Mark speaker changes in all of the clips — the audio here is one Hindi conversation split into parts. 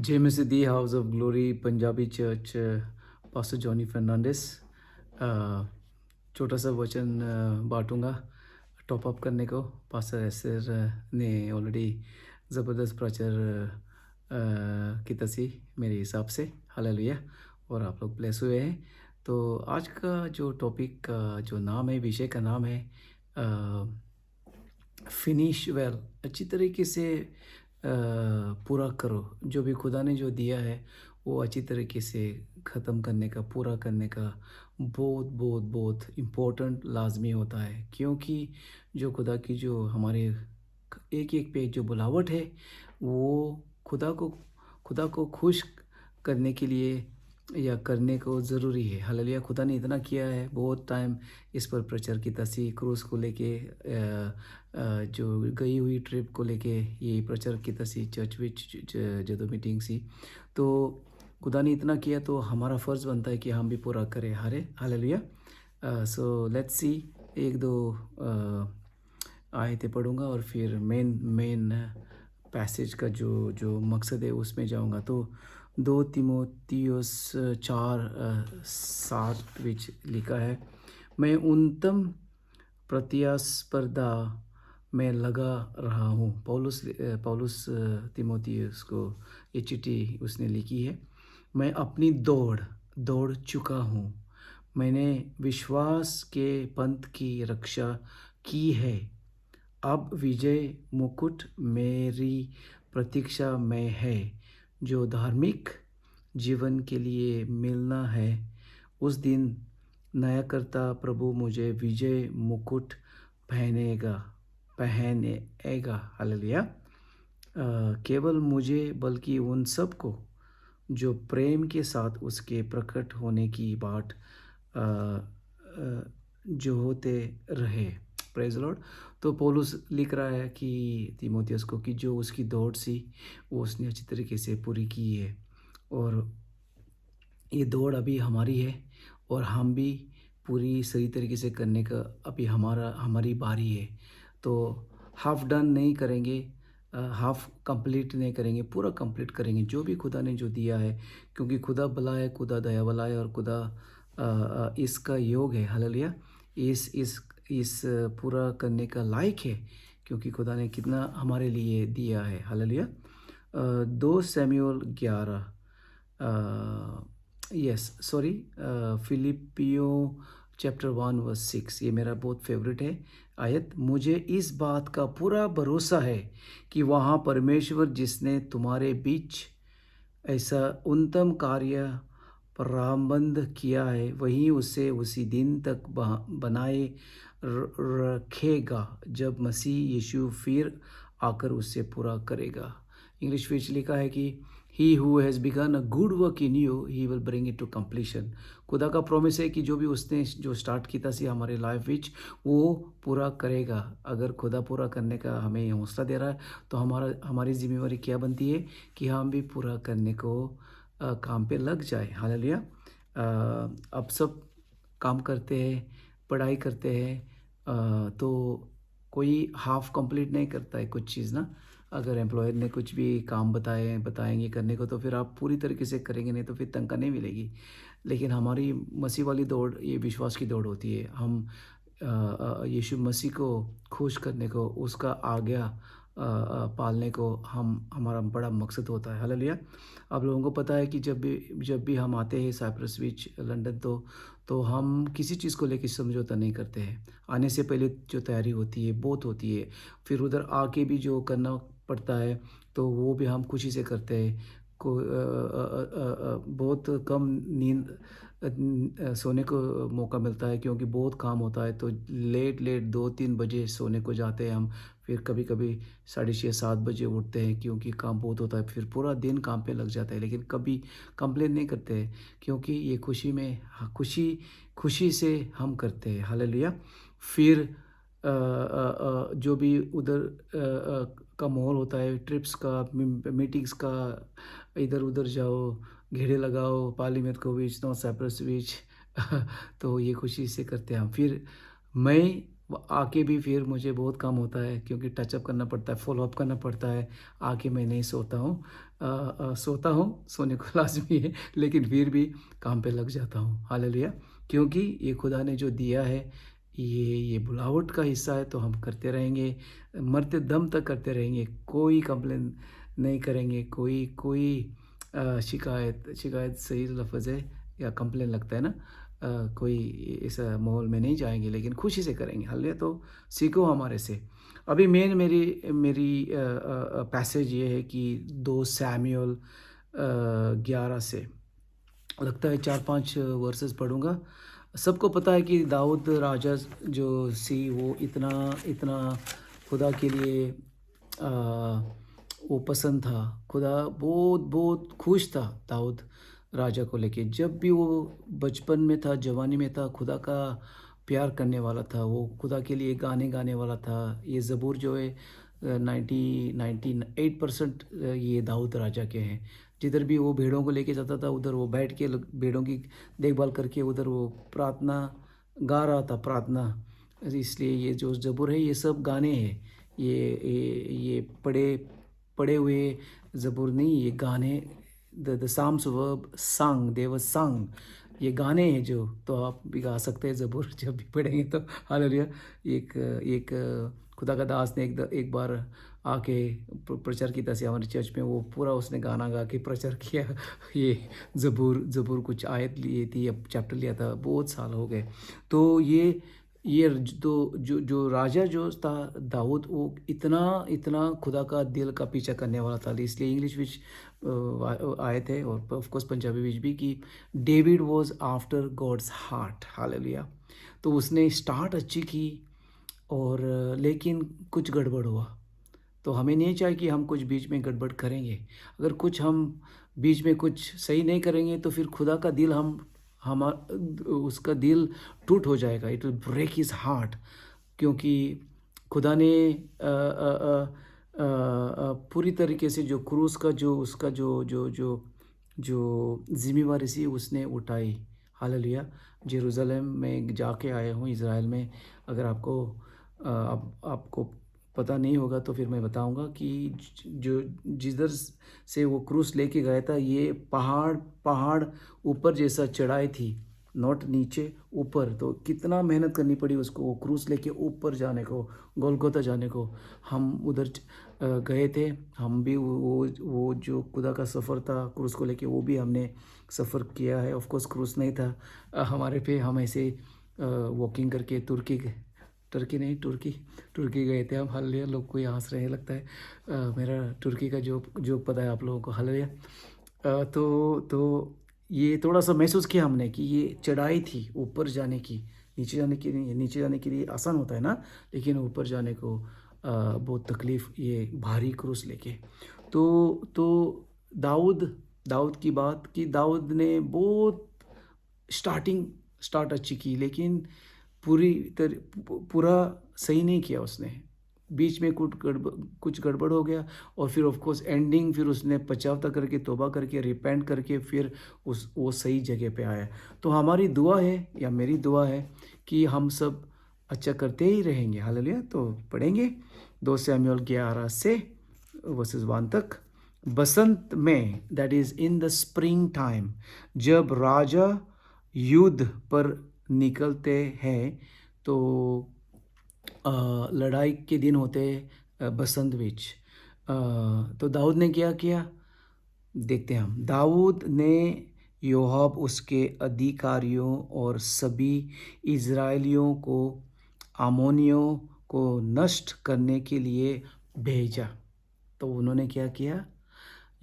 Speaker 1: JMCD house of glory Punjabi church pastor Johnny Fernandes छोटा सा वचन बांटूंगा टॉप अप करने को। पास्टर एसर ने ऑलरेडी ज़बरदस्त प्रचार की तसी मेरे हिसाब से हालेलुया। और आप लोग ब्लेस हुए हैं। तो आज का जो टॉपिक का जो नाम है, विषय का नाम है फिनिश वेल। अच्छी तरीके से पूरा करो। जो भी खुदा ने जो दिया है वो अच्छी तरीके से ख़त्म करने का, पूरा करने का बहुत बहुत बहुत इम्पोर्टेंट लाजमी होता है। क्योंकि जो खुदा की जो हमारे एक एक पे जो बुलावट है वो खुदा को खुश करने के लिए या करने को ज़रूरी है। हालेलुया। खुदा ने इतना किया है, बहुत टाइम इस पर प्रचार की तसी क्रूज़ को लेके जो गई हुई ट्रिप को लेके ये प्रचार की तसी चर्च विच जो मीटिंग सी। तो खुदा ने इतना किया तो हमारा फ़र्ज़ बनता है कि हम भी पूरा करें। हालेलुया। सो लेट्स सी एक दो आयतें पढ़ूंगा और फिर मेन पैसेज का जो जो मकसद है उसमें जाऊंगा। तो 2 तीमुथियुस 4:7 विच लिखा है, मैं उन्नतम प्रतिस्पर्धा में लगा रहा हूँ। पौलुस तीमुथियुस को ये चिट्ठी उसने लिखी है। मैं अपनी दौड़ चुका हूँ, मैंने विश्वास के पंथ की रक्षा की है। अब विजय मुकुट मेरी प्रतीक्षा में है, जो धार्मिक जीवन के लिए मिलना है। उस दिन नया करता प्रभु मुझे विजय मुकुट पहनेगा। हालेलुया। केवल मुझे बल्कि उन सब को जो प्रेम के साथ उसके प्रकट होने की बाट जो होते रहे। Praise Lord. तो पौलुस लिख रहा है कि तीमुथियुस को कि जो उसकी दौड़ सी वो उसने अच्छी तरीके से पूरी की है। और ये दौड़ अभी हमारी है और हम भी पूरी सही तरीके से करने का अभी हमारी बारी है। तो हाफ डन नहीं करेंगे, हाफ कंप्लीट नहीं करेंगे, पूरा कंप्लीट करेंगे जो भी खुदा ने जो दिया है। क्योंकि खुदा भला है, खुदा दया वाला है और खुदा इसका योग है। हालेलुया। इस पूरा करने का लायक है क्योंकि खुदा ने कितना हमारे लिए दिया है। हालेलुया। 2 शमूएल 11 फिलिपियों चैप्टर 1:6, ये मेरा बहुत फेवरेट है आयत। मुझे इस बात का पूरा भरोसा है कि वहाँ परमेश्वर जिसने तुम्हारे बीच ऐसा उत्तम कार्य प्रारंभ किया है वही उसे उसी दिन तक बनाए रखेगा जब मसीह यीशु फिर आकर उसे पूरा करेगा। इंग्लिश में लिखा है कि He who has begun a good work in you, he will bring it to completion। खुदा का प्रॉमिस है कि जो भी उसने जो स्टार्ट किया सी हमारे लाइफ विच वो पूरा करेगा। अगर खुदा पूरा करने का हमें हौसला दे रहा है तो हमारी जिम्मेवारी क्या बनती है कि हम भी पूरा करने को काम पे लग जाए। हालेलुया। अब सब काम करते हैं, पढ़ाई करते हैं, तो कोई हाफ कंप्लीट नहीं करता है कुछ चीज़ ना। अगर एम्प्लॉयर ने कुछ भी काम बताएंगे करने को तो फिर आप पूरी तरीके से करेंगे, नहीं तो फिर तनख्वाह नहीं मिलेगी। लेकिन हमारी मसीह वाली दौड़ ये विश्वास की दौड़ होती है। हम यीशु मसीह को खुश करने को, उसका आज्ञा पालने को हमारा बड़ा मकसद होता है। हालेलुया। आप लोगों को पता है कि जब भी हम आते हैं साइप्रस बीच लंदन तो हम किसी चीज़ को लेकर समझौता नहीं करते हैं। आने से पहले जो तैयारी होती है बहुत होती है, फिर उधर आके भी जो करना पड़ता है तो वो भी हम खुशी से करते हैं। बहुत कम नींद सोने को मौका मिलता है क्योंकि बहुत काम होता है। तो लेट 2-3 बजे सोने को जाते हैं हम। फिर कभी कभी 6:30-7 बजे उठते हैं क्योंकि काम बहुत होता है। फिर पूरा दिन काम पे लग जाता है, लेकिन कभी कंप्लेन नहीं करते हैं क्योंकि ये खुशी से हम करते हैं। हालेलुया। फिर जो भी उधर का माहौल होता है, ट्रिप्स का, मीटिंग्स का, इधर उधर जाओ, घेरे लगाओ, पार्लियामेंट को बीच, नॉर्थ साइप्रस बीच तो ये खुशी से करते हैं हम। फिर मैं आके भी फिर मुझे बहुत काम होता है क्योंकि टचअप करना पड़ता है, फॉलो अप करना पड़ता है। आके मैं नहीं सोता हूँ। सोता हूँ, सोने को लाज़मी है, लेकिन फिर भी काम पे लग जाता हूँ। हालेलुया! क्योंकि ये खुदा ने जो दिया है, ये बुलावट का हिस्सा है, तो हम करते रहेंगे, मरते दम तक करते रहेंगे। कोई कंप्लेन नहीं करेंगे, कोई कोई शिकायत शिकायत सही लफ़्ज़ है या कंप्लेन लगता है ना? कोई इस माहौल में नहीं जाएँगे, लेकिन खुशी से करेंगे। हालेलुया! तो सीखो हमारे से। अभी मेन मेरी मेरी पैसेज ये है कि 2 सैमुअल 11 से लगता है 4-5 वर्सेस पढ़ूँगा। सबको पता है कि दाऊद राजा जो वो इतना इतना खुदा के लिए वो पसंद था। खुदा बहुत बहुत खुश था दाऊद राजा को लेके। जब भी वो बचपन में था, जवानी में था, खुदा का प्यार करने वाला था। वो खुदा के लिए गाने गाने वाला था। ये ज़बूर जो है 98% ये दाऊद राजा के हैं। जिधर भी वो भेड़ों को लेके जाता था, उधर वो बैठ के भेड़ों की देखभाल करके उधर वो प्रार्थना गा रहा था, प्रार्थना। इसलिए ये जो ज़बूर है, ये सब गाने हैं। ये पढ़े पढ़े हुए ज़बूर नहीं, ये गाने, द साम्स वर सung, दे वर सung। ये गाने हैं जो, तो आप भी गा सकते हैं ज़बूर जब भी पढ़ेंगे तो। हालेलुया! एक एक खुदा का दास ने एक बार आके प्रचार किया था हमारे चर्च में। वो पूरा उसने गाना गा के प्रचार किया। ये ज़बूर ज़बूर कुछ आयत ली थी, अब चैप्टर लिया था, बहुत साल हो गए। तो ये तो जो राजा जो था दाऊद, वो इतना इतना खुदा का दिल का पीछा करने वाला था। इसलिए इंग्लिश विच आए थे, और ऑफ कोर्स पंजाबी विच भी, कि David was after God's heart. Hallelujah! तो उसने स्टार्ट अच्छी की, और लेकिन कुछ गड़बड़ हुआ। तो हमें नहीं चाहिए कि हम कुछ बीच में गड़बड़ करेंगे। अगर कुछ हम बीच में कुछ सही नहीं करेंगे, तो फिर खुदा का दिल हम उसका दिल टूट हो जाएगा। It will break his heart. क्योंकि खुदा ने पूरी तरीके से जो क्रूस का जो उसका जो जिम्मेवारी थी उसने उठाई। हालेलुया! जेरूशलेम में जाके आया हूँ, इज़राइल में। अगर आपको पता नहीं होगा तो फिर मैं बताऊंगा कि जो जिधर से वो क्रूस लेके गया था, ये पहाड़ पहाड़ ऊपर जैसा चढ़ाई थी, नॉट नीचे, ऊपर। तो कितना मेहनत करनी पड़ी उसको, वो क्रूस लेके ऊपर जाने को, गोलगोता जाने को। हम उधर गए थे। हम भी वो जो खुदा का सफ़र था क्रूस को लेके, वो भी हमने सफ़र किया है। ऑफ कोर्स क्रूस नहीं था हमारे पे, हम ऐसे वॉकिंग करके तुर्की नहीं, तुर्की गए थे हम। हालेलुया! लोग कोई हंस रहे हैं लगता है। मेरा तुर्की का जोक पता है आप लोगों को। हालेलुया! तो ये थोड़ा-सा महसूस किया हमने कि ये चढ़ाई थी ऊपर जाने की, नीचे जाने की नहीं है। नीचे जाने के लिए आसान होता है ना, लेकिन ऊपर जाने को बहुत तकलीफ़, ये भारी क्रूस लेके। तो दाऊद दाऊद की बात कि दाऊद ने बहुत स्टार्ट अच्छी की, लेकिन पूरा सही नहीं किया उसने। बीच में कुछ गड़बड़ हो गया, और फिर ऑफ कोर्स एंडिंग, फिर उसने पछतावा करके, तौबा करके, रिपेंट करके, फिर वो सही जगह पे आया। तो हमारी दुआ है, या मेरी दुआ है, कि हम सब अच्छा करते ही रहेंगे। हालेलुया! तो पढ़ेंगे 2 शमूएल 11 से वर्सेस 1 तक। बसंत में, that is in the spring time, जब राजा युद्ध पर निकलते हैं, तो लड़ाई के दिन होते हैं बसंत विच। तो दाऊद ने क्या किया, देखते हैं हम। दाऊद ने योआब, उसके अधिकारियों और सभी इज़राइलियों को अम्मोनियों को नष्ट करने के लिए भेजा। तो उन्होंने क्या किया,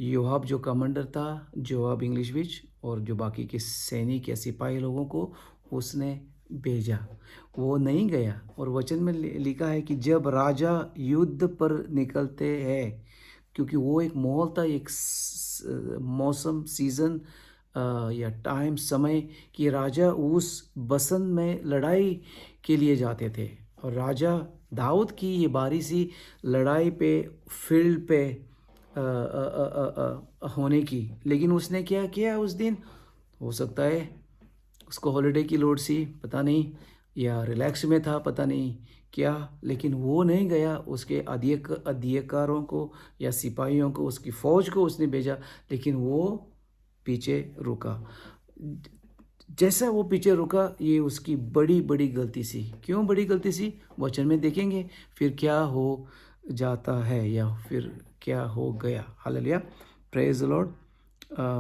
Speaker 1: योआब जो कमांडर था, जोआब इंग्लिश विच, और जो बाकी के सैनिक या सिपाही लोगों को उसने भेजा। वो नहीं गया, और वचन में लिखा है कि जब राजा युद्ध पर निकलते हैं, क्योंकि वो एक माहौल था, एक मौसम, सीज़न या टाइम, समय, कि राजा उस बसंत में लड़ाई के लिए जाते थे। और राजा दाऊद की ये बारी सी लड़ाई पे, फील्ड पे होने की। लेकिन उसने क्या किया उस दिन, हो सकता है उसको हॉलिडे की लोड सी, पता नहीं। या रिलैक्स में था, पता नहीं क्या, लेकिन वो नहीं गया। उसके अधिकारों को या सिपाहियों को, उसकी फ़ौज को उसने भेजा, लेकिन वो पीछे रुका। जैसा वो पीछे रुका, ये उसकी बड़ी बड़ी गलती सी। क्यों बड़ी गलती सी? वचन में देखेंगे फिर क्या हो जाता है या फिर क्या हो गया। Hallelujah, praise the Lord.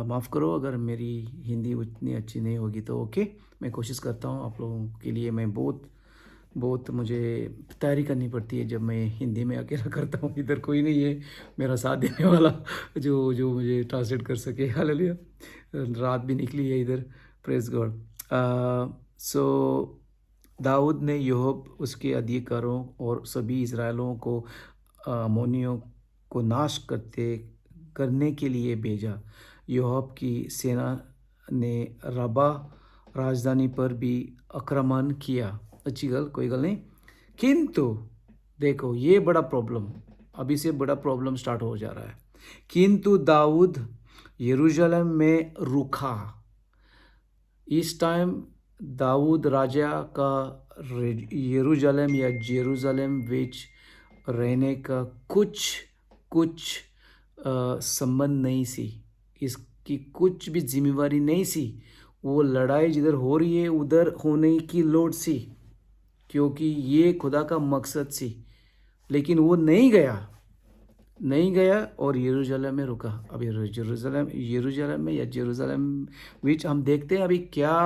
Speaker 1: माफ़ करो अगर मेरी हिंदी उतनी अच्छी नहीं होगी तो ओके, मैं कोशिश करता हूँ आप लोगों के लिए। मैं बहुत बहुत मुझे तैयारी करनी पड़ती है जब मैं हिंदी में अकेला करता हूँ। इधर कोई नहीं है मेरा साथ देने वाला जो जो मुझे ट्रांसलेट कर सके। हालेलुया, रात भी निकली है इधर, प्रेज गॉड। सो दाऊद ने योआब, उसके अधिकारों और सभी इस्राएलियों को अम्मोनियों को नाश करने के लिए भेजा। योआब की सेना ने रबा राजधानी पर भी आक्रमण किया। अच्छी गल, कोई गल नहीं। किंतु देखो ये बड़ा प्रॉब्लम, अभी से बड़ा प्रॉब्लम स्टार्ट हो जा रहा है। किंतु दाऊद यरूशलेम में रुका। इस टाइम दाऊद राजा का यरूशलेम या जेरूशलेम विच रहने का कुछ कुछ संबंध नहीं सी। इसकी कुछ भी जिम्मेवारी नहीं सी। वो लड़ाई जिधर हो रही है उधर होने की लोड़ सी, क्योंकि ये खुदा का मकसद सी। लेकिन वो नहीं गया और यरूशलेम में रुका। अब यरूशलेम में या जेरूशलेम विच हम देखते हैं अभी क्या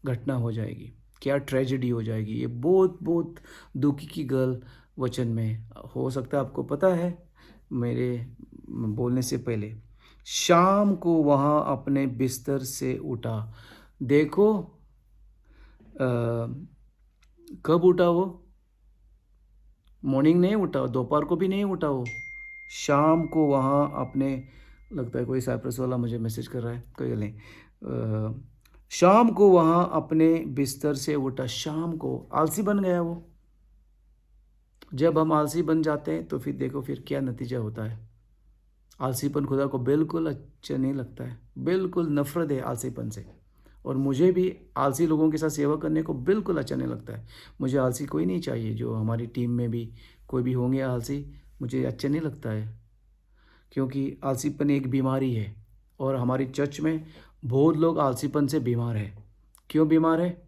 Speaker 1: घटना हो जाएगी, क्या ट्रेजेडी हो जाएगी। ये बहुत बहुत दुखी की गल वचन में। हो सकता है आपको पता है मेरे बोलने से पहले। शाम को वहाँ अपने बिस्तर से उठा। देखो कब उठा वो? मॉर्निंग नहीं उठा, दोपहर को भी नहीं उठा वो। शाम को वहाँ अपने, लगता है कोई साइप्रस वाला मुझे मैसेज कर रहा है, कोई गल नहीं। शाम को वहाँ अपने बिस्तर से उठा। शाम को आलसी बन गया वो। जब हम आलसी बन जाते हैं तो फिर देखो फिर क्या नतीजा होता है। आलसीपन खुदा को बिल्कुल अच्छा नहीं लगता है, बिल्कुल नफरत है आलसीपन से। और मुझे भी आलसी लोगों के साथ सेवा करने को बिल्कुल अच्छा नहीं लगता है। मुझे आलसी कोई नहीं चाहिए। जो हमारी टीम में भी कोई भी होंगे आलसी, मुझे अच्छा नहीं लगता है, क्योंकि आलसीपन एक बीमारी है। और हमारी चर्च में बहुत लोग आलसीपन से बीमार है। क्यों बीमार है?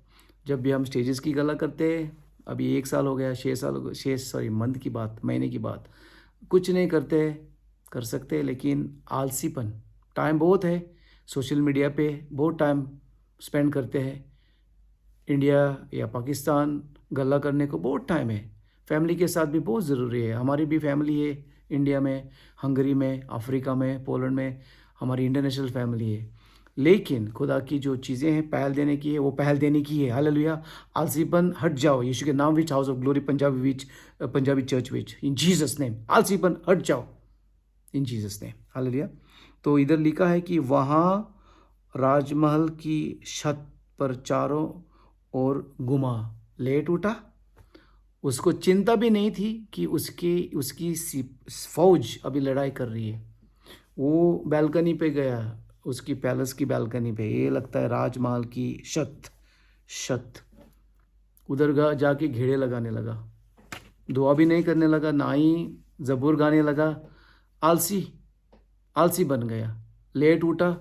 Speaker 1: जब भी हम स्टेजेस की गला करते हैं, अभी 1 साल हो गया, 6 साल, 6 मंथ की बात, महीने की बात, कुछ नहीं करते, कर सकते हैं, लेकिन आलसीपन, टाइम बहुत है सोशल मीडिया पे, बहुत टाइम स्पेंड करते हैं। इंडिया या पाकिस्तान गला करने को बहुत टाइम है। फैमिली के साथ भी बहुत ज़रूरी है। हमारी भी फैमिली है इंडिया में, हंगरी में, अफ्रीका में, पोलैंड में, हमारी इंटरनेशनल फैमिली है। लेकिन खुदा की जो चीज़ें हैं पहल देने की है, वो पहल देने की है। हालेलुया। आलसीपन हट जाओ यीशु के नाम विच, house of glory Punjabi church विच, इन जीसस नेम। आलसीपन हट जाओ इन जीसस नेम। हालेलुया। तो इधर लिखा है कि वहाँ राजमहल की छत पर चारों ओर घुमा, लेट उठा। उसको चिंता भी नहीं थी कि उसकी फौज अभी लड़ाई कर रही है। वो बैल्कनी पे गया, उसकी पैलेस की बैल्कनी पे, ये लगता है राजमहल की छत छत, उधर जाके घेरे लगाने लगा। दुआ भी नहीं करने लगा, ना ही ज़बूर गाने लगा। आलसी आलसी बन गया, लेट उठा,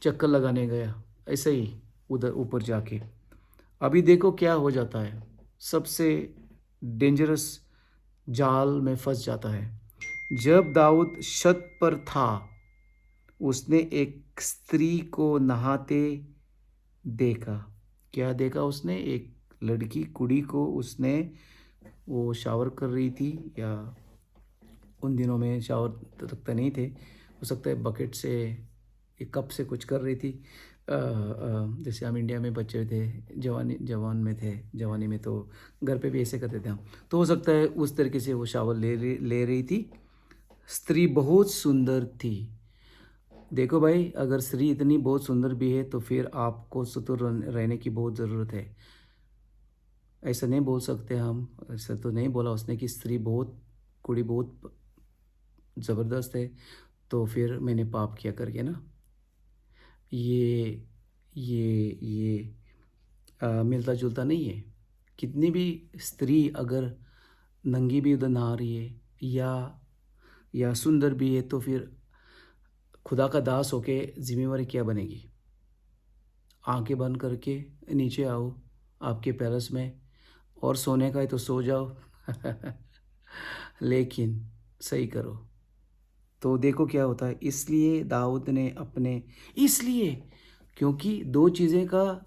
Speaker 1: चक्कर लगाने गया ऐसे ही उधर ऊपर जाके। अभी देखो क्या हो जाता है, सबसे डेंजरस जाल में फंस जाता है। जब दाऊद छत पर था, उसने एक स्त्री को नहाते देखा। क्या देखा उसने? एक लड़की, कुड़ी को उसने, वो शावर कर रही थी, या उन दिनों में शावर लगता नहीं थे, हो सकता है बकेट से, एक कप से कुछ कर रही थी। जैसे हम इंडिया में बच्चे थे, जवानी में तो घर पे भी ऐसे करते थे हम। तो हो सकता है उस तरीके से वो शावर ले रही थी। स्त्री बहुत सुंदर थी। देखो भाई, अगर स्त्री इतनी बहुत सुंदर भी है तो फिर आपको सुतुर रहने की बहुत ज़रूरत है। ऐसा नहीं बोल सकते हम, ऐसा तो नहीं बोला उसने कि स्त्री बहुत, कुड़ी बहुत ज़बरदस्त है तो फिर मैंने पाप किया करके ना। ये ये ये मिलता जुलता नहीं है। कितनी भी स्त्री अगर नंगी भी उधर नहा रही है या सुंदर भी है, तो फिर खुदा का दास होके जिम्मेवारी क्या बनेगी? आंखें बंद करके नीचे आओ आपके पैलेस में, और सोने का है तो सो जाओ। लेकिन सही करो। तो देखो क्या होता है। इसलिए दाऊद ने अपने, इसलिए क्योंकि दो चीज़ें का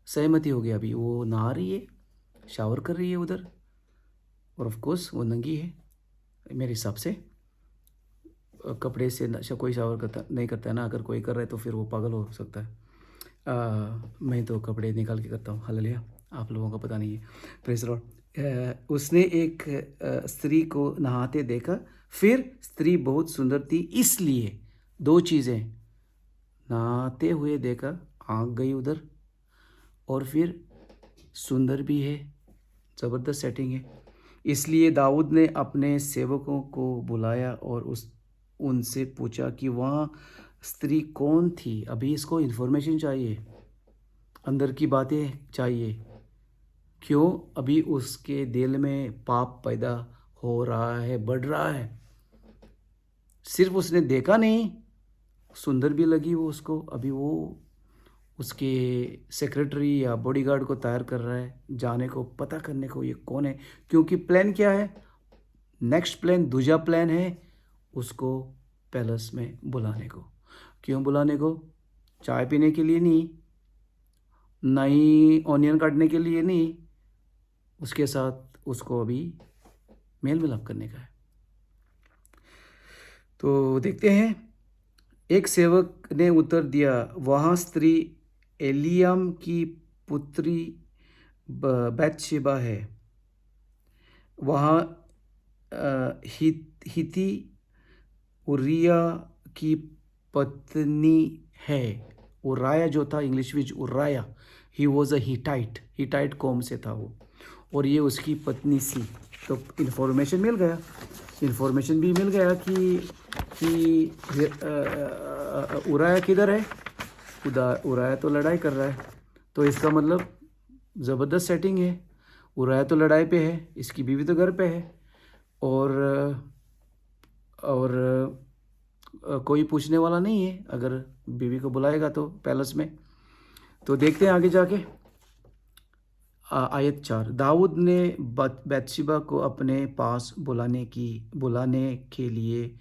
Speaker 1: सहमति हो गया। अभी वो नहा रही है, शावर कर रही है उधर, और ऑफ कोर्स वो नंगी है मेरे हिसाब से। कपड़े से कोई शावर करता नहीं करता है ना। अगर कोई कर रहा है तो फिर वो पागल हो सकता है। मैं तो कपड़े निकाल के करता हूँ। हालेलुया। आप लोगों का पता नहीं है। Praise the Lord. उसने एक स्त्री को नहाते देखा, फिर स्त्री बहुत सुंदर थी इसलिए, दो चीज़ें, नहाते हुए देखा, आँख गई उधर, और फिर सुंदर भी है, ज़बरदस्त सेटिंग है। इसलिए दाऊद ने अपने सेवकों को बुलाया और उनसे पूछा कि वहाँ स्त्री कौन थी। अभी इसको इन्फॉर्मेशन चाहिए, अंदर की बातें चाहिए। क्यों? अभी उसके दिल में पाप पैदा हो रहा है, बढ़ रहा है। सिर्फ उसने देखा नहीं, सुंदर भी लगी वो उसको। अभी वो उसके सेक्रेटरी या बॉडीगार्ड को तैयार कर रहा है जाने को, पता करने को ये कौन है। क्योंकि प्लान क्या है? नेक्स्ट प्लान, दूसरा प्लान है उसको पैलेस में बुलाने को। क्यों बुलाने को? चाय पीने के लिए नहीं, ना ही ऑनियन काटने के लिए नहीं, उसके साथ उसको अभी मेल मिलाप करने का है। तो देखते हैं। एक सेवक ने उत्तर दिया, वहाँ स्त्री एलियाम की पुत्री बैतशेबा है। वहाँ हिती उरिया की पत्नी है। उराया जो था, इंग्लिश विच Uriah, he was a Hittite, Hittite कौम से था वो, और ये उसकी पत्नी सी। तो इन्फॉर्मेशन मिल गया, इन्फॉर्मेशन भी मिल गया कि उराया किधर है। उराया तो लड़ाई कर रहा है, तो इसका मतलब ज़बरदस्त सेटिंग है। उराया तो लड़ाई पे है, इसकी बीवी तो घर पे है, और कोई पूछने वाला नहीं है अगर बीवी को बुलाएगा तो पैलेस में। तो देखते हैं आगे जाके। आयत 4, दाऊद ने बैतशेबा को अपने पास बुलाने के लिए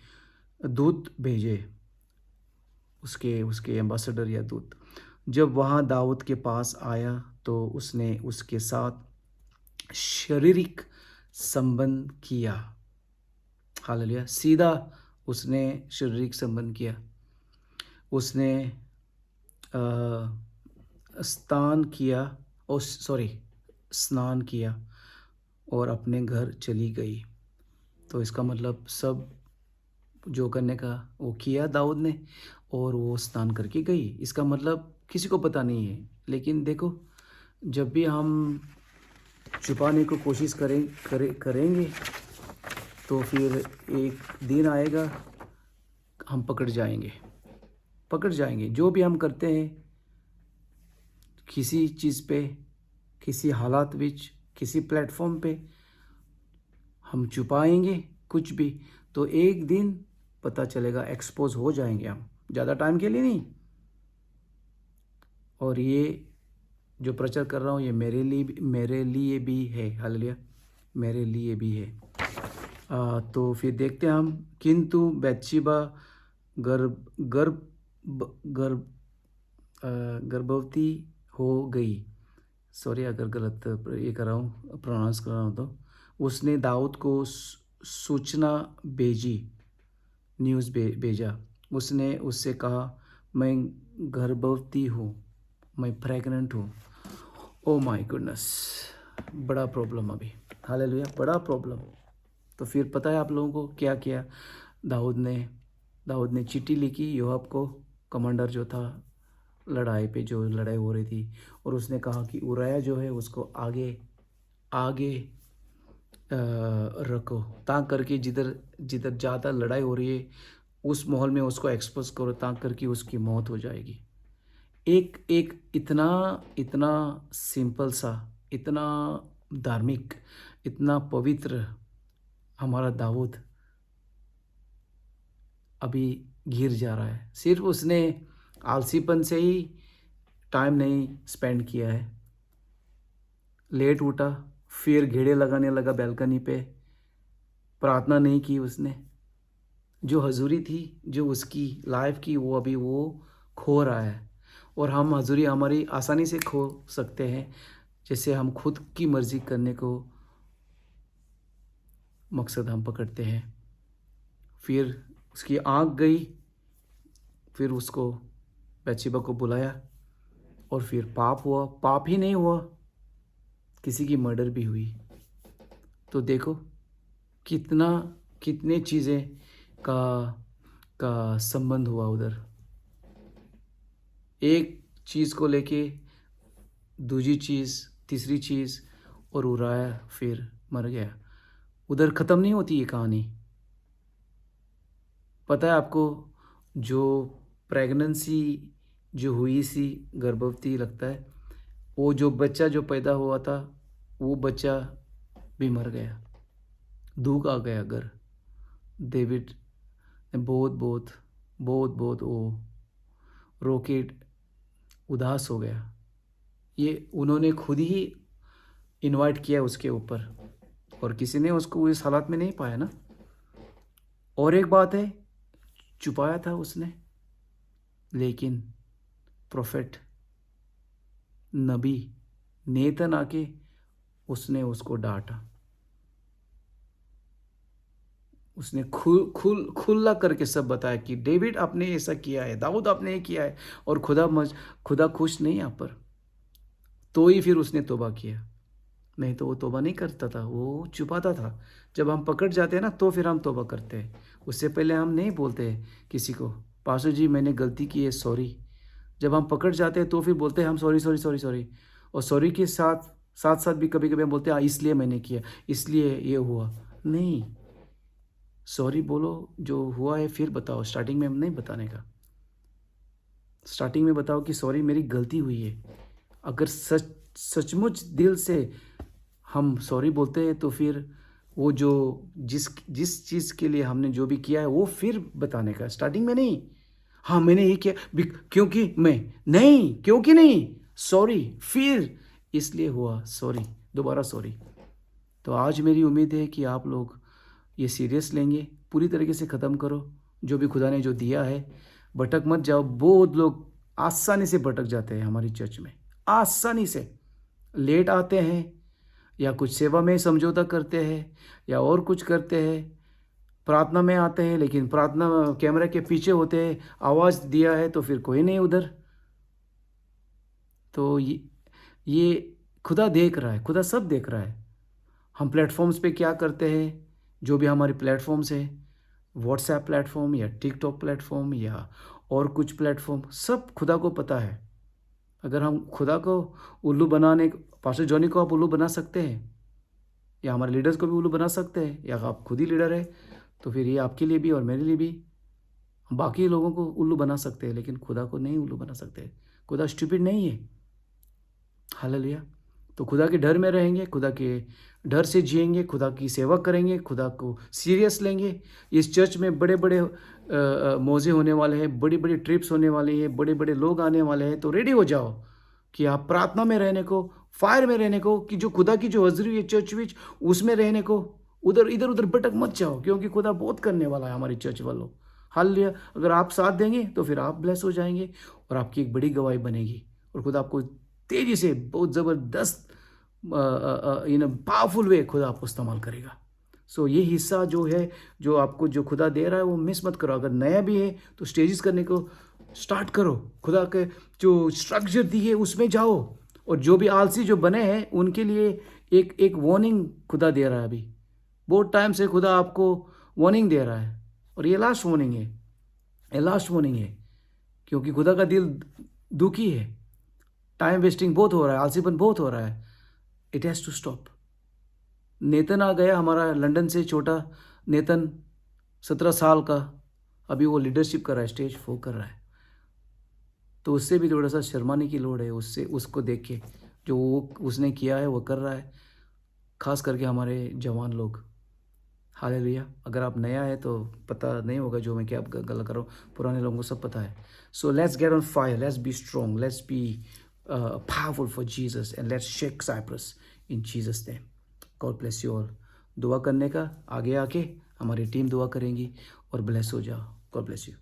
Speaker 1: दूत भेजे, उसके एम्बेसडर या दूत। जब वहाँ दाऊद के पास आया तो उसने उसके साथ शारीरिक संबंध किया। हालेलुया। सीधा उसने शारीरिक संबंध किया। उसने स्नान किया और अपने घर चली गई। तो इसका मतलब सब जो करने का वो किया दाऊद ने, और वो स्नान करके गई। इसका मतलब किसी को पता नहीं है। लेकिन देखो, जब भी हम छुपाने को कोशिश करेंगे तो फिर एक दिन आएगा हम पकड़ जाएंगे। जो भी हम करते हैं, किसी चीज़ पे, किसी हालात विच, किसी प्लेटफॉर्म पे हम छुपाएंगे कुछ भी, तो एक दिन पता चलेगा, एक्सपोज हो जाएंगे हम। ज़्यादा टाइम के लिए नहीं। और ये जो प्रचार कर रहा हूँ ये मेरे लिए भी है। हालेलुया, मेरे लिए भी है। तो फिर देखते हैं हम। किंतु बैतशेबा गर्भवती हो गई। सॉरी अगर गलत ये कर रहा हूँ, प्रोनाउंस कर रहा हूँ। तो उसने दाऊद को सूचना भेजी, न्यूज़ भेजा। उसने उससे कहा, मैं गर्भवती हूँ, मैं प्रेग्नेंट हूँ। ओ माय गुडनेस, बड़ा प्रॉब्लम अभी। हालेलुया, बड़ा प्रॉब्लम। तो फिर पता है आप लोगों को क्या किया दाऊद ने चिट्ठी लिखी योआब को, कमांडर जो था लड़ाई पे, जो लड़ाई हो रही थी, और उसने कहा कि उराया जो है उसको आगे रखो, ताकि करके जिधर ज़्यादा लड़ाई हो रही है उस माहौल में उसको एक्सपोज करो, ताकि करके उसकी मौत हो जाएगी। एक एक इतना इतना सिंपल सा, इतना धार्मिक, इतना पवित्र हमारा दाऊद अभी गिर जा रहा है। सिर्फ उसने आलसीपन से ही टाइम नहीं स्पेंड किया है। लेट उठा, फिर घेड़े लगाने लगा बैल्कनी पे, प्रार्थना नहीं की उसने। जो हजूरी थी, जो उसकी लाइफ की, वो अभी वो खो रहा है। और हम हजूरी हमारी आसानी से खो सकते हैं, जैसे हम खुद की मर्जी करने को मकसद हम पकड़ते हैं। फिर उसकी आँख गई, फिर उसको बत्शेबा को बुलाया, और फिर पाप हुआ। पाप ही नहीं हुआ, किसी की मर्डर भी हुई। तो देखो कितना कितने चीज़ें का का संबंध हुआ उधर। एक चीज़ को लेके दूसरी चीज़, तीसरी चीज़, और उराया फिर मर गया। उधर ख़त्म नहीं होती ये कहानी। पता है आपको, जो प्रेगनेंसी जो हुई सी, गर्भवती लगता है, वो जो बच्चा जो पैदा हुआ था, वो बच्चा भी मर गया। दुख आ गया घर। डेविड ने बहुत बहुत बहुत बहुत वो रो के उदास हो गया। ये उन्होंने खुद ही इनवाइट किया उसके ऊपर, और किसी ने उसको इस हालत में नहीं पाया ना। और एक बात है, छुपाया था उसने, लेकिन प्रोफेट नबी नेतन आके उसने उसको डांटा। उसने खुला करके सब बताया कि डेविड आपने ऐसा किया है, दाऊद आपने ये किया है, और खुदा खुश नहीं यहाँ पर। तो ही फिर उसने तौबा किया, नहीं तो वो तौबा नहीं करता था, वो छुपाता था। जब हम पकड़ जाते हैं ना, तो फिर हम तौबा करते हैं। उससे पहले हम नहीं बोलते किसी को, पास्टर जी मैंने गलती की है, सॉरी। जब हम पकड़ जाते हैं तो फिर बोलते हैं हम सॉरी सॉरी सॉरी सॉरी। और सॉरी के साथ साथ साथ भी कभी कभी हम बोलते हैं इसलिए मैंने किया, इसलिए ये हुआ। नहीं, सॉरी बोलो, जो हुआ है फिर बताओ। स्टार्टिंग में नहीं बताने का, स्टार्टिंग में बताओ कि सॉरी मेरी गलती हुई है। अगर सचमुच दिल से हम सॉरी बोलते हैं, तो फिर वो जो जिस जिस चीज़ के लिए हमने जो भी किया है वो फिर बताने का, स्टार्टिंग में नहीं। हाँ मैंने ये किया क्योंकि मैं, नहीं क्योंकि नहीं, सॉरी, फिर इसलिए हुआ, सॉरी, दोबारा सॉरी। तो आज मेरी उम्मीद है कि आप लोग ये सीरियस लेंगे, पूरी तरीके से ख़त्म करो जो भी खुदा ने जो दिया है। भटक मत जाओ। बहुत लोग आसानी से भटक जाते हैं हमारी चर्च में, आसानी से लेट आते हैं, या कुछ सेवा में समझौता करते हैं, या और कुछ करते हैं। प्रार्थना में आते हैं, लेकिन प्रार्थना कैमरे के पीछे होते हैं, आवाज़ दिया है तो फिर कोई नहीं उधर। तो ये खुदा देख रहा है, खुदा सब देख रहा है। हम प्लेटफॉर्म्स पे क्या करते हैं, जो भी हमारे प्लेटफॉर्म्स है, व्हाट्सएप प्लेटफॉर्म या टिकटॉक प्लेटफॉर्म या और कुछ प्लेटफॉर्म, सब खुदा को पता है। अगर हम खुदा को उल्लू बनाने, पास्टर जॉनी को आप उल्लू बना सकते हैं, या हमारे लीडर्स को भी उल्लू बना सकते हैं, या आप खुद ही लीडर है, तो फिर ये आपके लिए भी और मेरे लिए भी, हम बाकी लोगों को उल्लू बना सकते हैं, लेकिन खुदा को नहीं उल्लू बना सकते। खुदा स्टूपिड नहीं है। हालेलुया। तो खुदा के डर में रहेंगे, खुदा के डर से जिएंगे, खुदा की सेवा करेंगे, खुदा को सीरियस लेंगे। इस चर्च में बड़े बड़े मौजे होने वाले हैं, बड़ी बड़ी ट्रिप्स होने वाली हैं, बड़े बड़े लोग आने वाले हैं। तो रेडी हो जाओ कि आप प्रार्थना में रहने को, फायर में रहने को, कि जो खुदा की जो हजरी है चर्च विच, उसमें रहने को। उधर इधर उधर भटक मत जाओ, क्योंकि खुदा बहुत करने वाला है हमारी चर्च वालों। हालेलुया। अगर आप साथ देंगे तो फिर आप ब्लेस हो जाएंगे, और आपकी एक बड़ी गवाही बनेगी, और खुदा आपको तेजी से बहुत ज़बरदस्त इन पावरफुल वे खुदा आपको इस्तेमाल करेगा। सो ये हिस्सा जो है, जो आपको जो खुदा दे रहा है, वो मिस मत करो। अगर नया भी है तो स्टेजेस करने को स्टार्ट करो। खुदा के जो स्ट्रक्चर दी है उसमें जाओ। और जो भी आलसी जो बने हैं उनके लिए एक एक वार्निंग खुदा दे रहा है। अभी बहुत टाइम से खुदा आपको वार्निंग दे रहा है, और ये लास्ट वार्निंग है, ये लास्ट वार्निंग है। क्योंकि खुदा का दिल दुखी है, टाइम वेस्टिंग बहुत हो रहा है, आलसीपन बहुत हो रहा है। It has to stop. नेतन आ गया हमारा लंदन से, छोटा नेतन, 17 साल का, अभी वो लीडरशिप कर रहा है, स्टेज 4 कर रहा है। तो उससे भी थोड़ा सा शर्माने की लोड़ है, उससे उसको देख के जो वो उसने किया है वो कर रहा है, खास करके हमारे जवान लोग। हालेलुया। अगर आप नया है तो पता नहीं होगा जो मैं क्या गलत कर रहा हूँ, पुराने लोगों को सब पता है। So let's get on fire, let's be strong, let's be powerful for Jesus and let's shake Cyprus in Jesus name. God bless you all. दुआ करने का आगे आके हमारी टीम दुआ करेंगी और ब्लेस हो जाओ। God bless you.